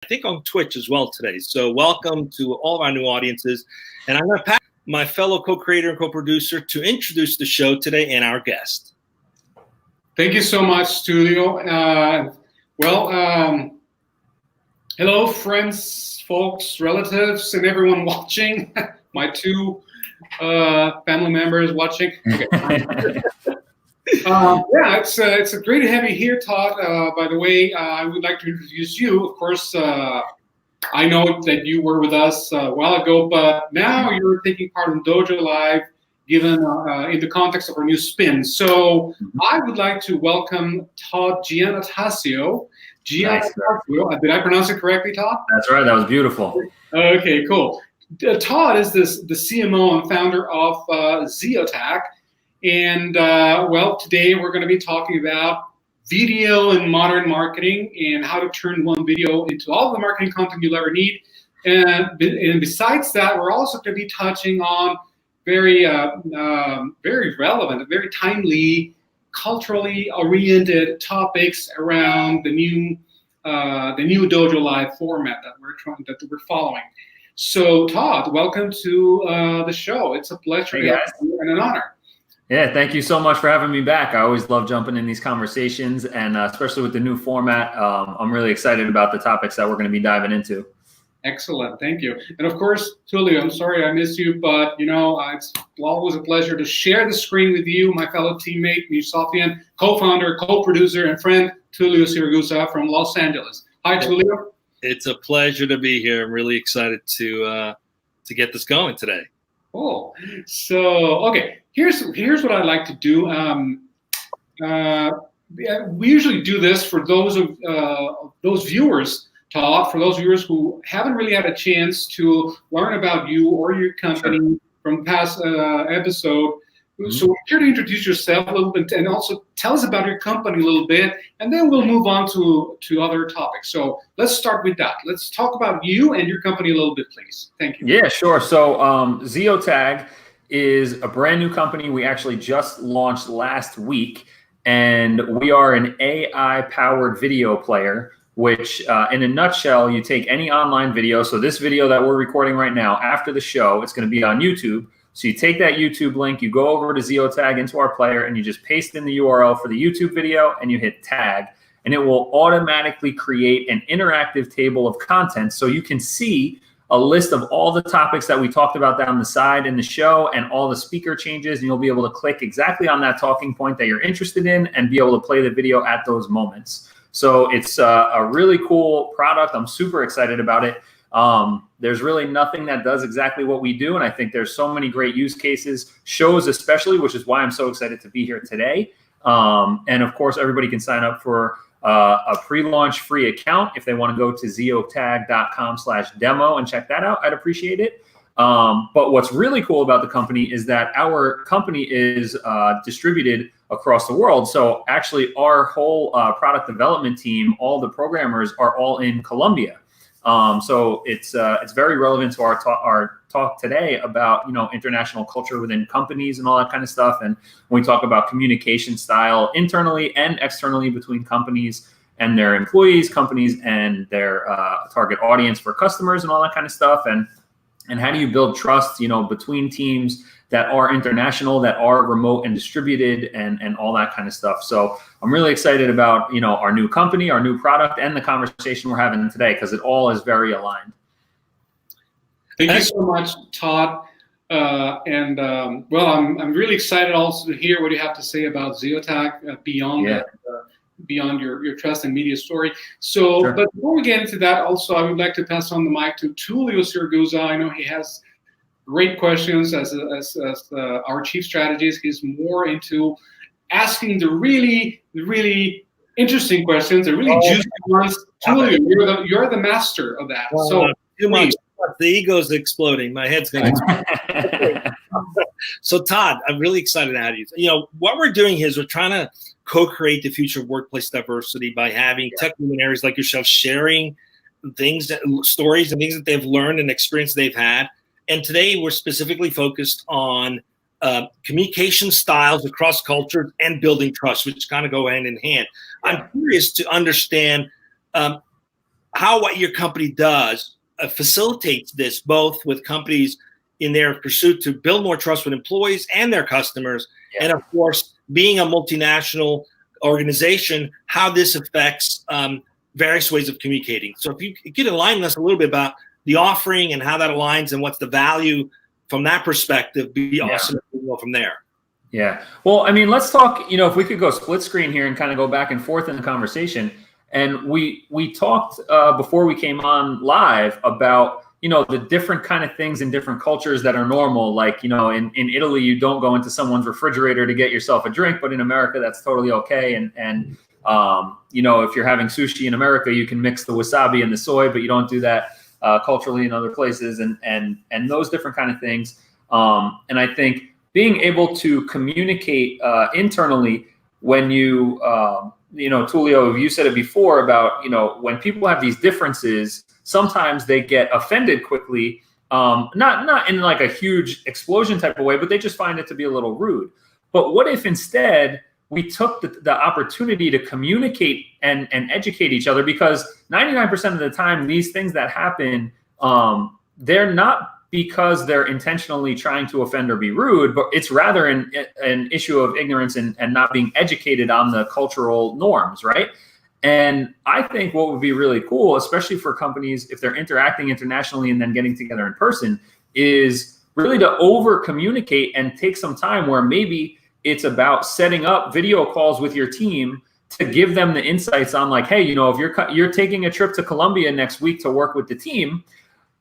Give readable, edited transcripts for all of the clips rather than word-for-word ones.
I think on Twitch as well today. So welcome to all of our new audiences. And I'm going to pass my fellow co-creator and co-producer to introduce the show today and our guest. Thank you so much, Tulio. Hello, friends, folks, relatives, and everyone watching. My two family members watching. Okay. It's a great to have you here, Todd. By the way, I would like to introduce you. Of course, I know that you were with us a while ago, but now you're taking part in Dojo.live, given in the context of our new spin. So I would like to welcome Todd Giannattasio. Giannattasio. Did I pronounce it correctly, Todd? That's right. That was beautiful. Okay, cool. Todd is the CMO and founder of Ziotag. And today we're going to be talking about video and modern marketing and how to turn one video into all the marketing content you'll ever need. And besides that, we're also going to be touching on very relevant, very timely, culturally oriented topics around the new dojo.live format that we're following. So, Todd, welcome to the show. It's a pleasure and an honor. Yeah, thank you so much for having me back. I always love jumping in these conversations, and especially with the new format, I'm really excited about the topics that we're going to be diving into. Excellent, thank you. And of course, Tulio, I'm sorry I missed you, but it's always a pleasure to share the screen with you, my fellow teammate, Musafian, co-founder, co-producer, and friend, Tulio Siragusa from Los Angeles. Hi, Tulio. It's a pleasure to be here. I'm really excited to get this going today. Cool. So, okay, here's what I like to do. We usually do this for those viewers, Todd, for those viewers who haven't really had a chance to learn about you or your company from past episode. So we're here to introduce yourself a little bit and also tell us about your company a little bit, and then we'll move on to other topics. So let's start with that. Let's talk about you and your company a little bit, please. Thank you. Yeah, sure. So Ziotag is a brand new company we actually just launched last week, and we are an AI-powered video player, which in a nutshell, you take any online video. So this video that we're recording right now, after the show, it's going to be on YouTube. So you take that YouTube link, you go over to Ziotag into our player, and you just paste in the URL for the YouTube video, and you hit tag, and it will automatically create an interactive table of content so you can see a list of all the topics that we talked about down the side in the show and all the speaker changes, and you'll be able to click exactly on that talking point that you're interested in and be able to play the video at those moments. So it's a really cool product. I'm super excited about it. There's really nothing that does exactly what we do, and I think there's so many great use cases, shows especially, which is why I'm so excited to be here today. And of course, everybody can sign up for a pre-launch free account if they want to go to ziotag.com/demo and check that out. I'd appreciate it. But what's really cool about the company is that our company is distributed across the world. So actually, our whole product development team, all the programmers, are all in Colombia. So it's very relevant to our talk today about international culture within companies and all that kind of stuff. And when we talk about communication style internally and externally between companies and their employees, companies and their target audience for customers and all that kind of stuff. And how do you build trust, between teams that are international, that are remote and distributed, and all that kind of stuff. So I'm really excited about, our new company, our new product, and the conversation we're having today, because it all is very aligned. Thank you so much, Todd. I'm really excited also to hear what you have to say about Ziotag beyond your trust and media story. So, But before we get into that, also, I would like to pass on the mic to Tulio Siragusa. I know he has great questions as our chief strategist. He's more into asking the really interesting questions, the really juicy ones. Tulio, you're the master of that. So too much. The ego's exploding. My head's going to explode. So Todd, I'm really excited to have you. What we're doing here is we're trying to co-create the future of workplace diversity by having tech luminaries like yourself sharing stories and things that they've learned and experience they've had. And today we're specifically focused on communication styles across cultures and building trust, which kind of go hand in hand. I'm curious to understand how how what your company does facilitates this, both with companies in their pursuit to build more trust with employees and their customers, and of course, being a multinational organization, how this affects various ways of communicating. So if you could enlighten us a little bit about the offering and how that aligns and what's the value from that perspective, be awesome if we go from there. Yeah. Well, I mean, let's talk, if we could go split screen here and kind of go back and forth in the conversation. And we talked before we came on live about, the different kind of things in different cultures that are normal. Like, in Italy, you don't go into someone's refrigerator to get yourself a drink, but in America, that's totally okay. And if you're having sushi in America, you can mix the wasabi and the soy, but you don't do that culturally in other places, and those different kind of things. And I think being able to communicate internally when you, Tulio, you said it before about, when people have these differences, sometimes they get offended quickly, not in like a huge explosion type of way, but they just find it to be a little rude. But what if instead we took the opportunity to communicate and educate each other? Because 99% of the time, these things that happen, they're not because they're intentionally trying to offend or be rude, but it's rather an issue of ignorance and not being educated on the cultural norms, right? And I think what would be really cool, especially for companies, if they're interacting internationally and then getting together in person, is really to over communicate and take some time where maybe it's about setting up video calls with your team to give them the insights on like, hey, if you're taking a trip to Colombia next week to work with the team,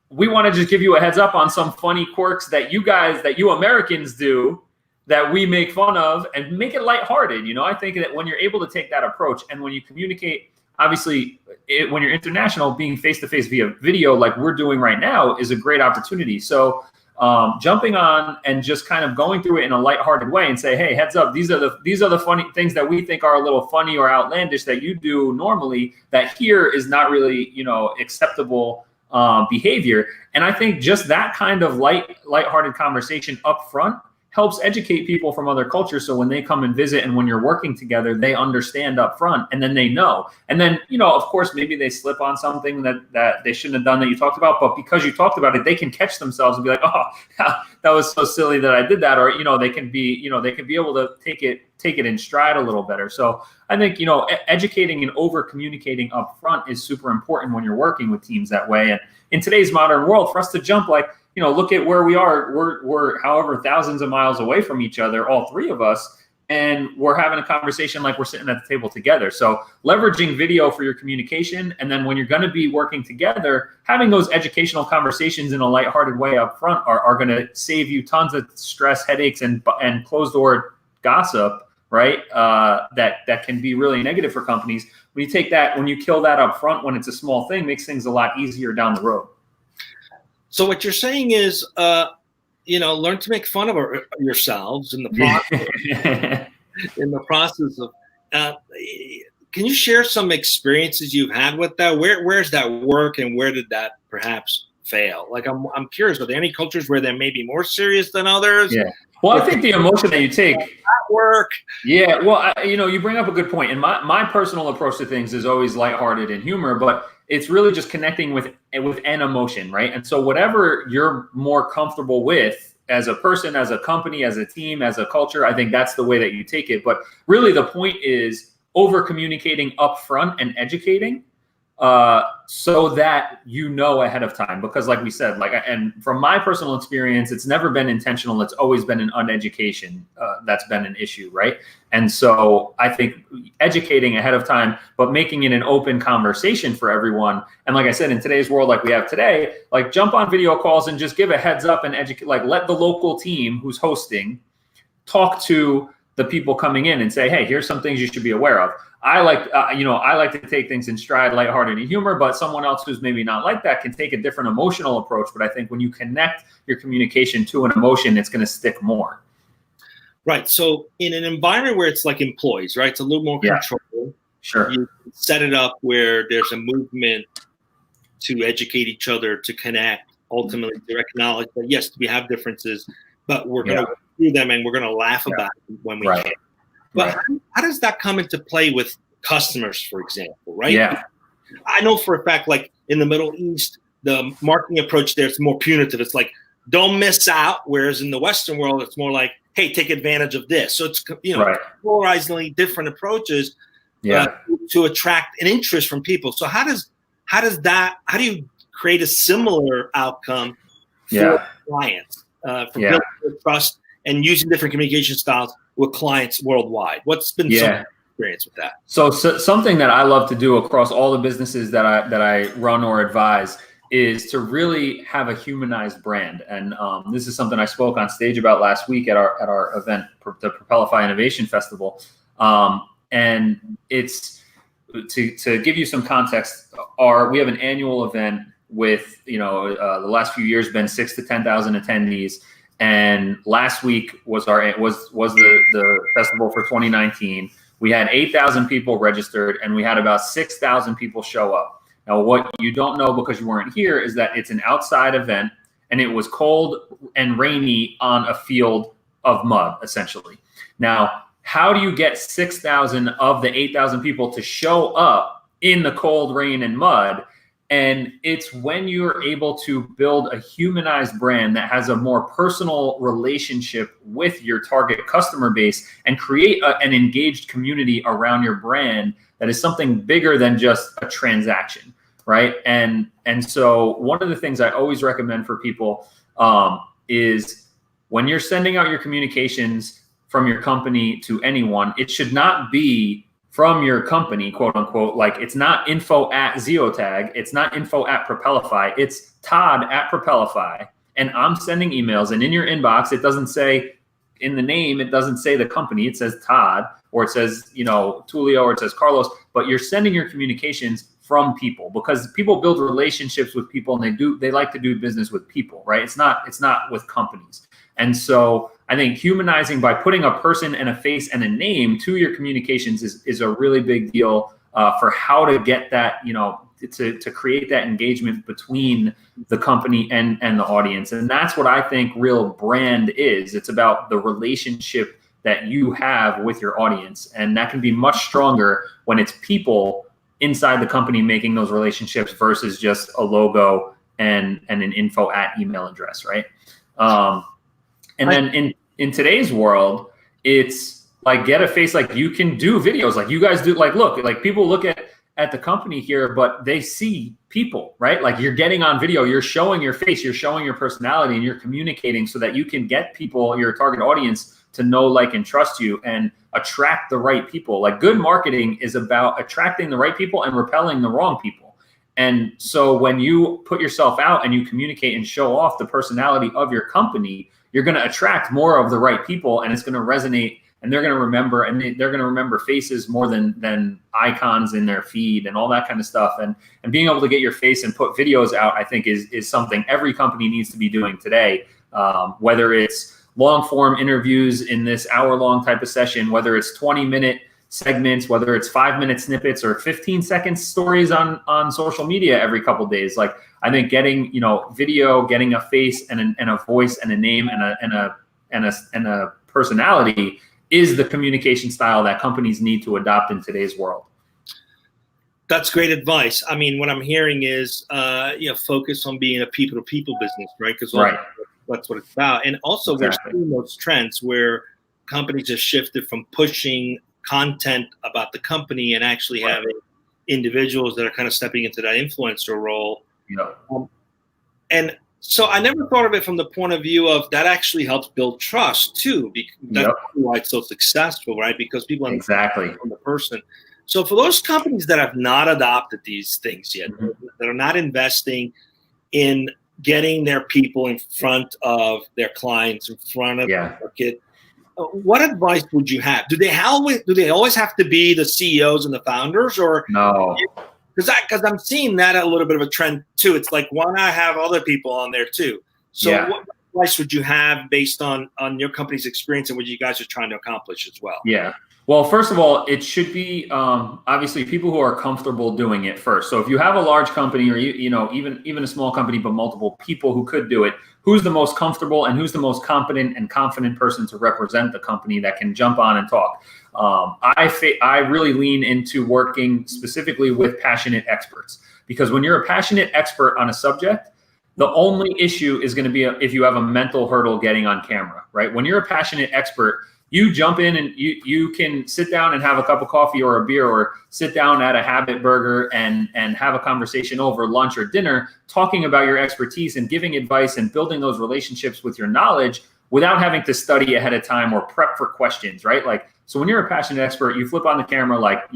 we want to just give you a heads up on some funny quirks that you Americans do that we make fun of, and make it lighthearted. I think that when you're able to take that approach and when you communicate, obviously when you're international, being face-to-face via video like we're doing right now is a great opportunity. So jumping on and just kind of going through it in a lighthearted way and say, hey, heads up, these are the funny things that we think are a little funny or outlandish that you do normally that here is not really, acceptable behavior. And I think just that kind of lighthearted conversation up front helps educate people from other cultures. So when they come and visit and when you're working together, they understand up front and then they know. And then, of course, maybe they slip on something that they shouldn't have done that you talked about, but because you talked about it, they can catch themselves and be like, oh, that was so silly that I did that. Or, they can be able to take it in stride a little better. So I think, educating and over communicating up front is super important when you're working with teams that way. And in today's modern world, for us to jump look at where we are. We're however thousands of miles away from each other, all three of us, and we're having a conversation like we're sitting at the table together. So leveraging video for your communication, and then when you're going to be working together, having those educational conversations in a lighthearted way up front are going to save you tons of stress, headaches, and closed door gossip, right? That can be really negative for companies. When you take that, when you kill that up front, when it's a small thing, makes things a lot easier down the road. So what you're saying is, learn to make fun of yourselves in the process. In the process of, can you share some experiences you've had with that? Where's that work, and where did that perhaps fail? Like, I'm curious. Are there any cultures where they may be more serious than others? Yeah. Well, I think the emotion that you take. Work. Yeah. Well, you bring up a good point. And my personal approach to things is always lighthearted and humor, but it's really just connecting with an emotion, right? And so whatever you're more comfortable with as a person, as a company, as a team, as a culture, I think that's the way that you take it. But really the point is over communicating upfront and educating so that ahead of time. Because like we said, and from my personal experience, it's never been intentional. It's always been an uneducation that's been an issue, right? And so I think educating ahead of time, but making it an open conversation for everyone. And like I said, in today's world like we have today, jump on video calls and just give a heads up and educate, let the local team who's hosting talk to the people coming in and say, hey, here's some things you should be aware of. I like to take things in stride, lighthearted, and humor, but someone else who's maybe not like that can take a different emotional approach. But I think when you connect your communication to an emotion, it's going to stick more. Right. So in an environment where it's like employees, right, it's a little more controlled. Sure. You set it up where there's a movement to educate each other, to connect, ultimately to acknowledge that, yes, we have differences, but we're going to work through them and we're going to laugh about it when we can. But how does that come into play with customers, for example, right? Yeah. I know for a fact, like in the Middle East, the marketing approach there is more punitive. It's like, don't miss out. Whereas in the Western world, it's more like, hey, take advantage of this. So it's, polarizingly different approaches to attract an interest from people. So how do you create a similar outcome for clients, for building trust and using different communication styles with clients worldwide? What's been some experience with that? So something that I love to do across all the businesses that I run or advise is to really have a humanized brand. And this is something I spoke on stage about last week at our event, the Propellify Innovation Festival. And it's to give you some context. We have an annual event with the last few years been 6,000 to 10,000 attendees. And last week was the festival for 2019. We had 8,000 people registered, and we had about 6,000 people show up. Now, what you don't know because you weren't here is that it's an outside event, and it was cold and rainy on a field of mud, essentially. Now, how do you get 6,000 of the 8,000 people to show up in the cold rain and mud? And it's when you're able to build a humanized brand that has a more personal relationship with your target customer base and create an engaged community around your brand that is something bigger than just a transaction, right? And so one of the things I always recommend for people is when you're sending out your communications from your company to anyone, it should not be from your company, quote unquote. Like, it's not info@Ziotag. It's not info@Propellify. It's Todd@Propellify. And I'm sending emails, and in your inbox, it doesn't say in the name, it doesn't say the company. It says Todd, or it says, Tulio, or it says Carlos, but you're sending your communications from people, because people build relationships with people, and they like to do business with people, right? It's not with companies. And so I think humanizing by putting a person and a face and a name to your communications is a really big deal for how to get that, to create that engagement between the company and the audience. And that's what I think real brand is. It's about the relationship that you have with your audience. And that can be much stronger when it's people inside the company making those relationships versus just a logo and an info@email address, right? And then in today's world, it's like, get a face. Like, you can do videos like you guys do. Like, look, like people look at the company here, but they see people, right? Like, you're getting on video, you're showing your face, you're showing your personality, and you're communicating so that you can get people, your target audience, to know, like, and trust you and attract the right people. Like, good marketing is about attracting the right people and repelling the wrong people. And so when you put yourself out and you communicate and show off the personality of your company, you're going to attract more of the right people, and it's going to resonate, and they're going to remember, and they're going to remember faces more than icons in their feed and all that kind of stuff. And being able to get your face and put videos out, I think is something every company needs to be doing today, whether it's long form interviews in this hour-long type of session, whether it's 20-minute segments, whether it's 5-minute snippets or 15-second stories on social media every couple of days. Like, I think getting, video, getting a face and a voice and a name and a personality is the communication style that companies need to adopt in today's world. That's great advice. I mean, what I'm hearing is, focus on being a people-to-people business, right? Because that's what it's about. And also, we're seeing those trends where companies have shifted from pushing content about the company and actually having individuals that are kind of stepping into that influencer role. And so I never thought of it from the point of view of that actually helps build trust too. That's why it's so successful, right? Because people understand the person. So for those companies that have not adopted these things yet, that are not investing in getting their people in front of their clients, in front of the market, what advice would you have? Do they always have to be the CEOs and the founders, or no? Because I'm seeing that a little bit of a trend too. It's like, why not have other people on there too? So what advice would you have based on your company's experience and what you guys are trying to accomplish as well? Yeah. Well, first of all, it should be obviously people who are comfortable doing it first. So if you have a large company or even a small company, but multiple people who could do it, who's the most comfortable and who's the most competent and confident person to represent the company that can jump on and talk? I really lean into working specifically with passionate experts, because when you're a passionate expert on a subject, the only issue is going to be if you have a mental hurdle getting on camera, right? When you're a passionate expert, you jump in and you can sit down and have a cup of coffee or a beer, or sit down at a Habit Burger and have a conversation over lunch or dinner, talking about your expertise and giving advice and building those relationships with your knowledge without having to study ahead of time or prep for questions, right? Like, so when you're a passionate expert, you flip on the camera, like,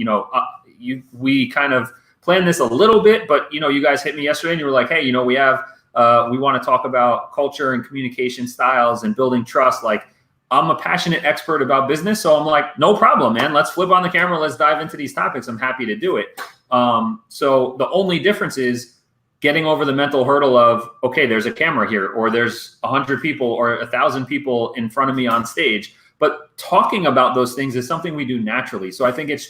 we kind of planned this a little bit, but you guys hit me yesterday and you were like, hey, we want to talk about culture and communication styles and building trust. Like, I'm a passionate expert about business. So I'm like, no problem, man. Let's flip on the camera. Let's dive into these topics. I'm happy to do it. So the only difference is getting over the mental hurdle of, okay, there's a camera here, or there's 100 people or 1,000 people in front of me on stage. But talking about those things is something we do naturally. So I think it's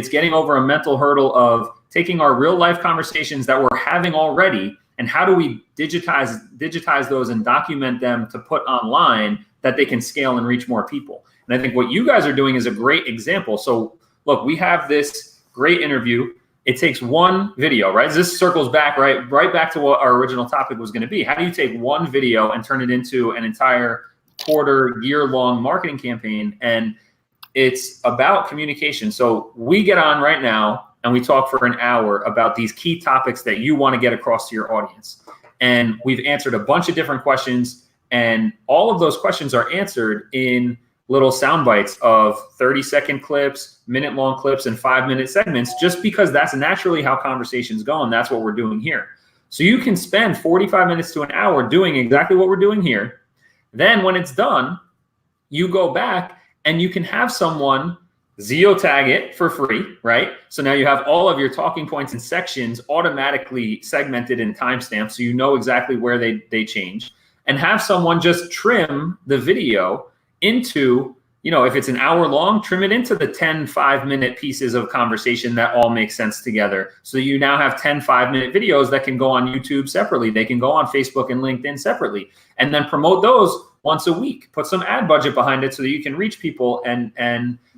getting over a mental hurdle of taking our real life conversations that we're having already, and how do we digitize those and document them to put online that they can scale and reach more people. And I think what you guys are doing is a great example. So look, we have this great interview. It takes one video, right? This circles back right back to what our original topic was going to be. How do you take one video and turn it into an entire quarter, year-long marketing campaign? And it's about communication. So we get on right now and we talk for an hour about these key topics that you want to get across to your audience. And we've answered a bunch of different questions. And all of those questions are answered in little sound bites of 30-second clips, minute-long clips, and 5-minute segments, just because that's naturally how conversations go, and that's what we're doing here. So you can spend 45 minutes to an hour doing exactly what we're doing here. Then when it's done, you go back and you can have someone Ziotag it for free, right? So now you have all of your talking points and sections automatically segmented and timestamped, so you know exactly where they change. And have someone just trim the video into, if it's an hour long, trim it into the 10 5-minute pieces of conversation that all make sense together. So you now have 10 5-minute videos that can go on YouTube separately. They can go on Facebook and LinkedIn separately, and then promote those once a week. Put some ad budget behind it so that you can reach people. And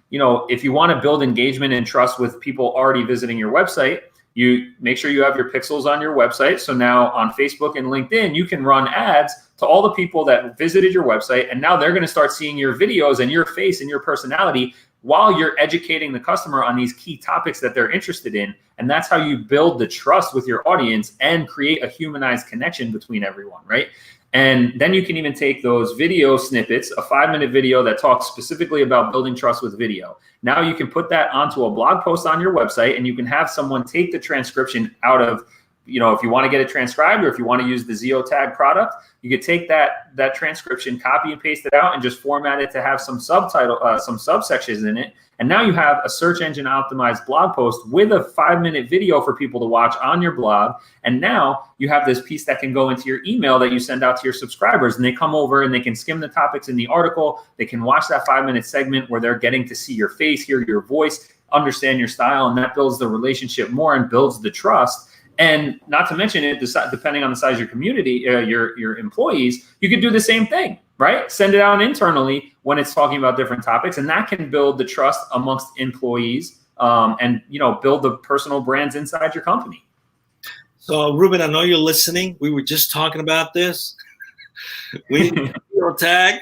if you want to build engagement and trust with people already visiting your website, you make sure you have your pixels on your website. So now on Facebook and LinkedIn, you can run ads to all the people that visited your website. And now they're going to start seeing your videos and your face and your personality while you're educating the customer on these key topics that they're interested in. And that's how you build the trust with your audience and create a humanized connection between everyone, right? And then you can even take those video snippets, a 5-minute video that talks specifically about building trust with video. Now you can put that onto a blog post on your website, and you can have someone take the transcription out of, if you want to get it transcribed, or if you want to use the Ziotag product, you could take that transcription, copy and paste it out, and just format it to have some some subsections in it. And now you have a search engine optimized blog post with a 5-minute video for people to watch on your blog. And now you have this piece that can go into your email that you send out to your subscribers, and they come over and they can skim the topics in the article. They can watch that 5-minute segment where they're getting to see your face, hear your voice, understand your style, and that builds the relationship more and builds the trust. And not to mention it, depending on the size of your community, your employees, you could do the same thing, right? Send it out internally when it's talking about different topics, and that can build the trust amongst employees, and build the personal brands inside your company. So, Ruben, I know you're listening. We were just talking about this. We need your tag.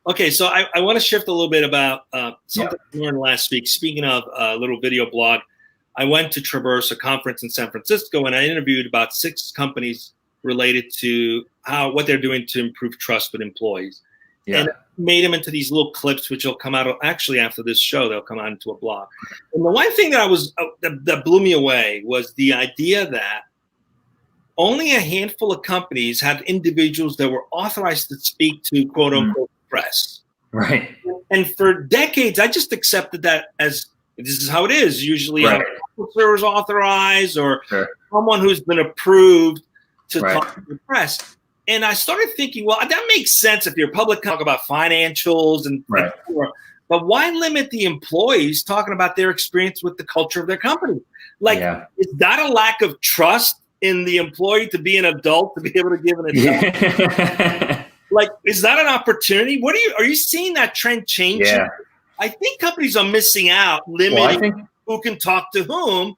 Okay, so I want to shift a little bit about something I learned last week. Speaking of a little video blog, I went to Traverse, a conference in San Francisco, and I interviewed about 6 companies related to what they're doing to improve trust with employees. Yeah. And made them into these little clips, which will come out actually after this show. They'll come out into a blog. And the one thing that blew me away was the idea that only a handful of companies had individuals that were authorized to speak to quote unquote press. Right. And for decades, I just accepted that as this is how it is. Usually a officer is authorized or someone who's been approved to talk to the press. And I started thinking, well, that makes sense if you're public, talk about financials and right. But why limit the employees talking about their experience with the culture of their company? Like, is that a lack of trust in the employee to be an adult, to be able to give an adult? Like, is that an opportunity? Are you seeing that trend changing? Yeah. I think companies are missing out, limiting who can talk to whom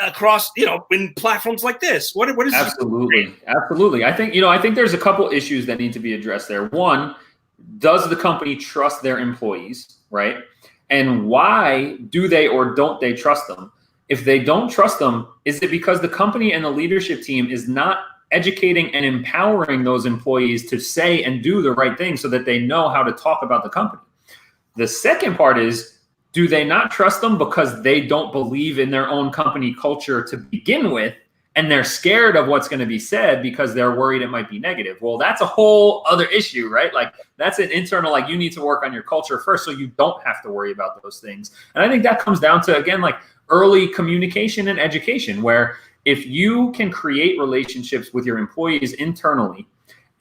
across, in platforms like this. What is Absolutely. I think there's a couple issues that need to be addressed there. One, does the company trust their employees, right? And why do they or don't they trust them? If they don't trust them, is it because the company and the leadership team is not educating and empowering those employees to say and do the right thing so that they know how to talk about the company? The second part is, do they not trust them because they don't believe in their own company culture to begin with, and they're scared of what's going to be said because they're worried it might be negative? Well, that's a whole other issue, right? Like, that's an internal, like, you need to work on your culture first so you don't have to worry about those things. And I think that comes down to, again, like early communication and education, where if you can create relationships with your employees internally,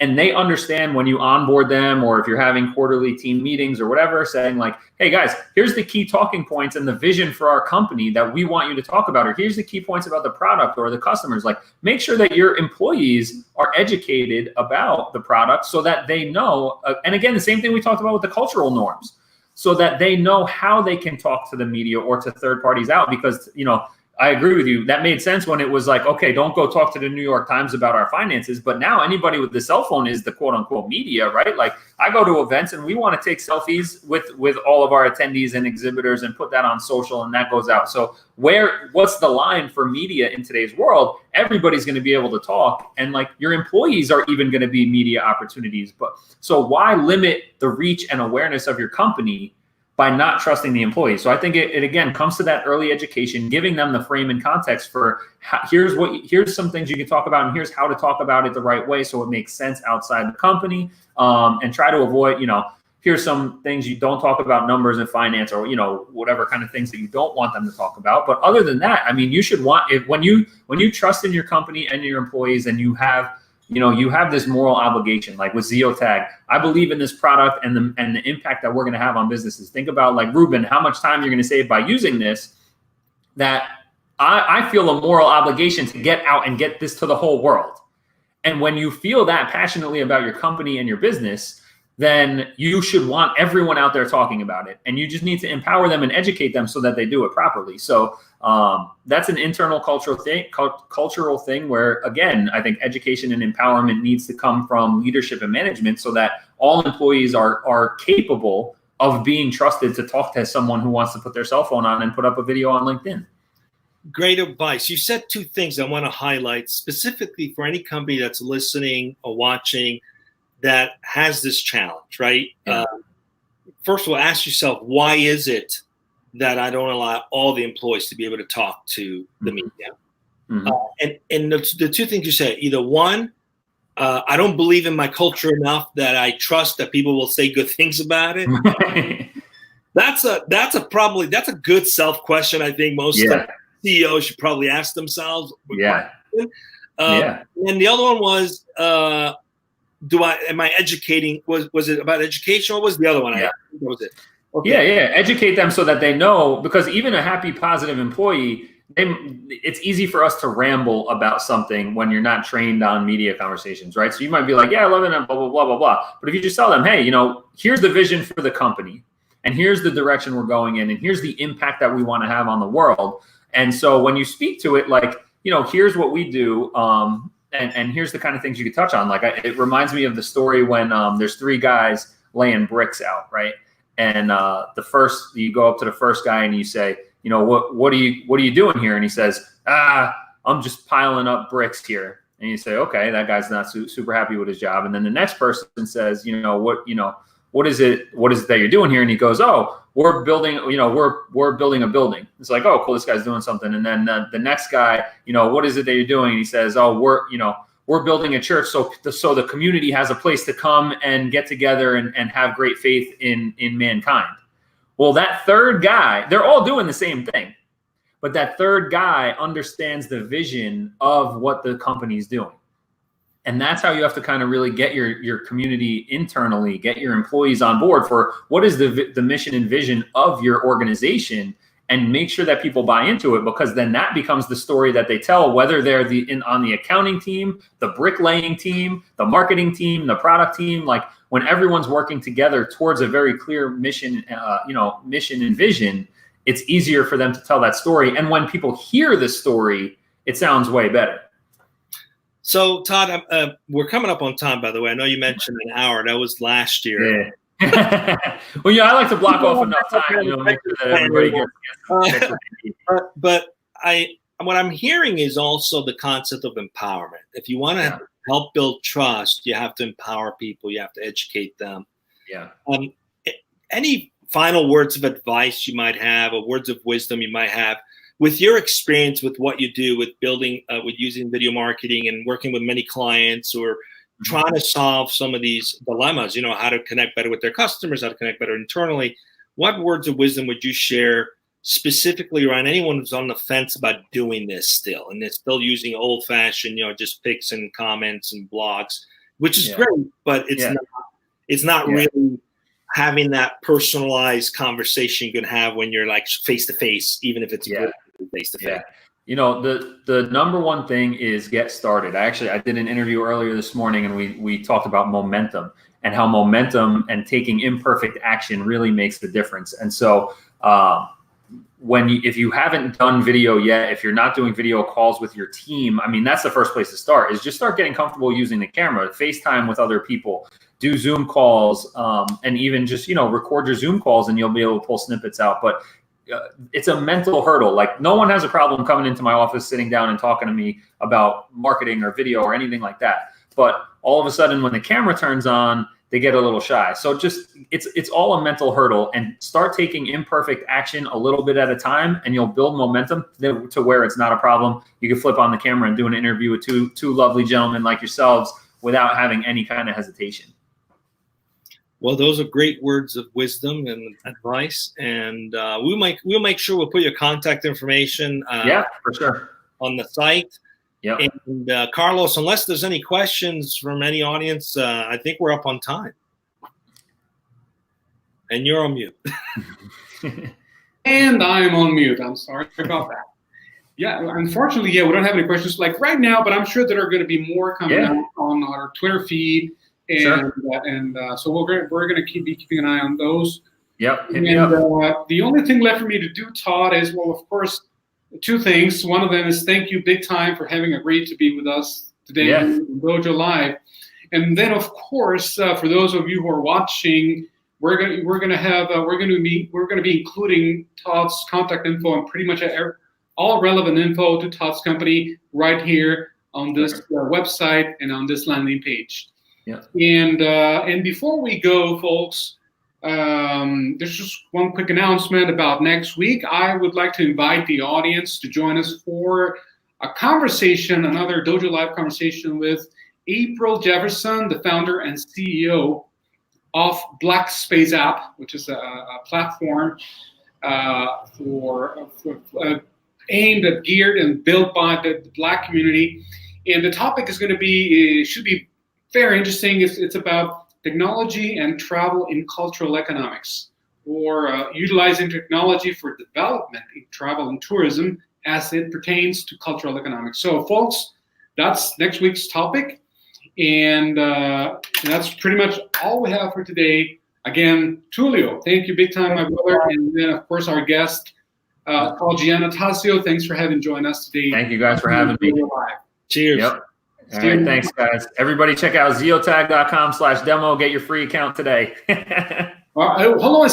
and they understand when you onboard them, or if you're having quarterly team meetings or whatever, saying like, hey guys, here's the key talking points and the vision for our company that we want you to talk about, or here's the key points about the product or the customers. Like, make sure that your employees are educated about the product so that they know, and again, the same thing we talked about with the cultural norms, so that they know how they can talk to the media or to third parties out. Because, I agree with you. That made sense when it was like, okay, don't go talk to the New York Times about our finances. But now anybody with the cell phone is the quote unquote media, right? Like, I go to events and we want to take selfies with all of our attendees and exhibitors and put that on social, and that goes out. So what's the line for media in today's world? Everybody's going to be able to talk, and like, your employees are even going to be media opportunities. But so why limit the reach and awareness of your company by not trusting the employees? So I think it again comes to that early education, giving them the frame and context for here's some things you can talk about, and here's how to talk about it the right way so it makes sense outside the company, and try to avoid, here's some things you don't talk about, numbers and finance, or whatever kind of things that you don't want them to talk about. But other than that, I mean, you should when you trust in your company and your employees, and you have this moral obligation. Like with Ziotag, I believe in this product and the impact that we're going to have on businesses. Think about, like, Ruben, how much time you're going to save by using this, that I feel a moral obligation to get out and get this to the whole world. And when you feel that passionately about your company and your business, then you should want everyone out there talking about it. And you just need to empower them and educate them so that they do it properly. So that's an internal cultural thing where, again, I think education and empowerment needs to come from leadership and management so that all employees are capable of being trusted to talk to someone who wants to put their cell phone on and put up a video on LinkedIn. Great advice. You said two things I want to highlight specifically for any company that's listening or watching that has this challenge, right? Yeah. First of all, ask yourself, why is it that I don't allow all the employees to be able to talk to the media? Mm-hmm. And the two things you said, either one, I don't believe in my culture enough that I trust that people will say good things about it. That's a good self question. I think most CEOs should probably ask themselves. And the other one was, am I educating? Was it about education, or was the other one? Yeah. What was it? Okay. Yeah. Educate them so that they know, because even a happy, positive employee, it's easy for us to ramble about something when you're not trained on media conversations, right? So you might be like, yeah, I love it, and blah, blah, blah, blah, blah. But if you just tell them, hey, here's the vision for the company, and here's the direction we're going in, and here's the impact that we want to have on the world. And so when you speak to it, like, here's what we do, and here's the kind of things you could touch on. Like, it reminds me of the story when there's three guys laying bricks out, right? And you go up to the first guy and you say, what are you doing here? And he says, I'm just piling up bricks here. And you say, okay, that guy's not super happy with his job. And then the next person says, what is it that you're doing here? And he goes, oh, we're building a building. It's like, oh, cool, this guy's doing something. And then the next guy, what is it that you're doing? And he says, oh, we're building a church so the community has a place to come and get together and have great faith in mankind. Well, that third guy, they're all doing the same thing, but that third guy understands the vision of what the company's doing. And that's how you have to kind of really get your community internally, get your employees on board for what is the mission and vision of your organization, and make sure that people buy into it, because then that becomes the story that they tell, whether they're on the accounting team, the bricklaying team, the marketing team, the product team. Like when everyone's working together towards a very clear mission, mission and vision, it's easier for them to tell that story. And when people hear the story, it sounds way better. So, Todd, we're coming up on time, by the way. I know you mentioned an hour. That was last year. Yeah. Well, I like to block off enough time, make sure that everybody gets But what I'm hearing is also the concept of empowerment. If you want to help build trust, you have to empower people. You have to educate them. Yeah. Any final words of advice you might have, or words of wisdom you might have, with your experience with what you do with building, with using video marketing and working with many clients, or trying to solve some of these dilemmas, how to connect better with their customers, how to connect better internally. What words of wisdom would you share specifically around anyone who's on the fence about doing this still, and they're still using old fashioned, just pics and comments and blogs, which is great, but it's not really having that personalized conversation you can have when you're like face to face, even if it's face to face. The number one thing is get started. I did an interview earlier this morning, and we talked about momentum and how momentum and taking imperfect action really makes the difference. And so if you haven't done video yet, if you're not doing video calls with your team, that's the first place to start, is just start getting comfortable using the camera, FaceTime with other people, do Zoom calls, and even just, record your Zoom calls, and you'll be able to pull snippets out. But it's a mental hurdle. Like, no one has a problem coming into my office, sitting down and talking to me about marketing or video or anything like that. But all of a sudden, when the camera turns on, they get a little shy. So just, it's all a mental hurdle, and start taking imperfect action a little bit at a time, and you'll build momentum to where it's not a problem. You can flip on the camera and do an interview with two lovely gentlemen like yourselves without having any kind of hesitation. Well, those are great words of wisdom and advice, and we'll make sure we'll put your contact information for sure on the site. Yeah. And Carlos, unless there's any questions from any audience, I think we're up on time. And you're on mute. And I'm on mute. I'm sorry about that. Yeah, unfortunately, we don't have any questions like right now, but I'm sure there are going to be more coming out on our Twitter feed. And so we're going to be keeping an eye on those. Yep. And the only thing left for me to do, Todd, is, well, of course, two things. One of them is thank you big time for having agreed to be with us today on Dojo Live. And then, of course, for those of you who are watching, we're going to be including Todd's contact info and pretty much all relevant info to Todd's company right here on this website and on this landing page. Yeah. And before we go, folks, there's just one quick announcement about next week. I would like to invite the audience to join us for a conversation, another Dojo Live conversation with April Jefferson, the founder and CEO of Black Space App, which is a platform aimed at, geared and built by the Black community. And the topic is going to be, should be very interesting. It's about technology and travel in cultural economics, or utilizing technology for development in travel and tourism as it pertains to cultural economics. So, folks, that's next week's topic. And that's pretty much all we have for today. Again, Tulio, thank you big time, my brother. And then, of course, our guest, Todd Giannattasio, thanks for having joined us today. Thank you guys for having me. Cheers. Yep. All right, thanks, guys. Everybody check out ziotag.com/demo. Get your free account today. Hold on a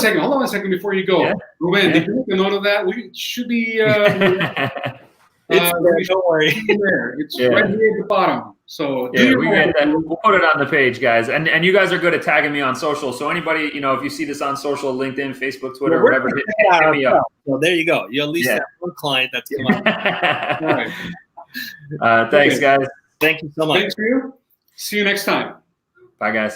second before you go. Ruben, did you make a note of that? We should be it's there, don't worry. It's right here at the bottom. So we get that. We'll put it on the page, guys. And you guys are good at tagging me on social. So anybody, if you see this on social, LinkedIn, Facebook, Twitter, whatever, hit me up. Well, there you go. You at least have one client that's come up. Thanks, guys. Thank you so much. Thanks for you. See you next time. Bye, guys.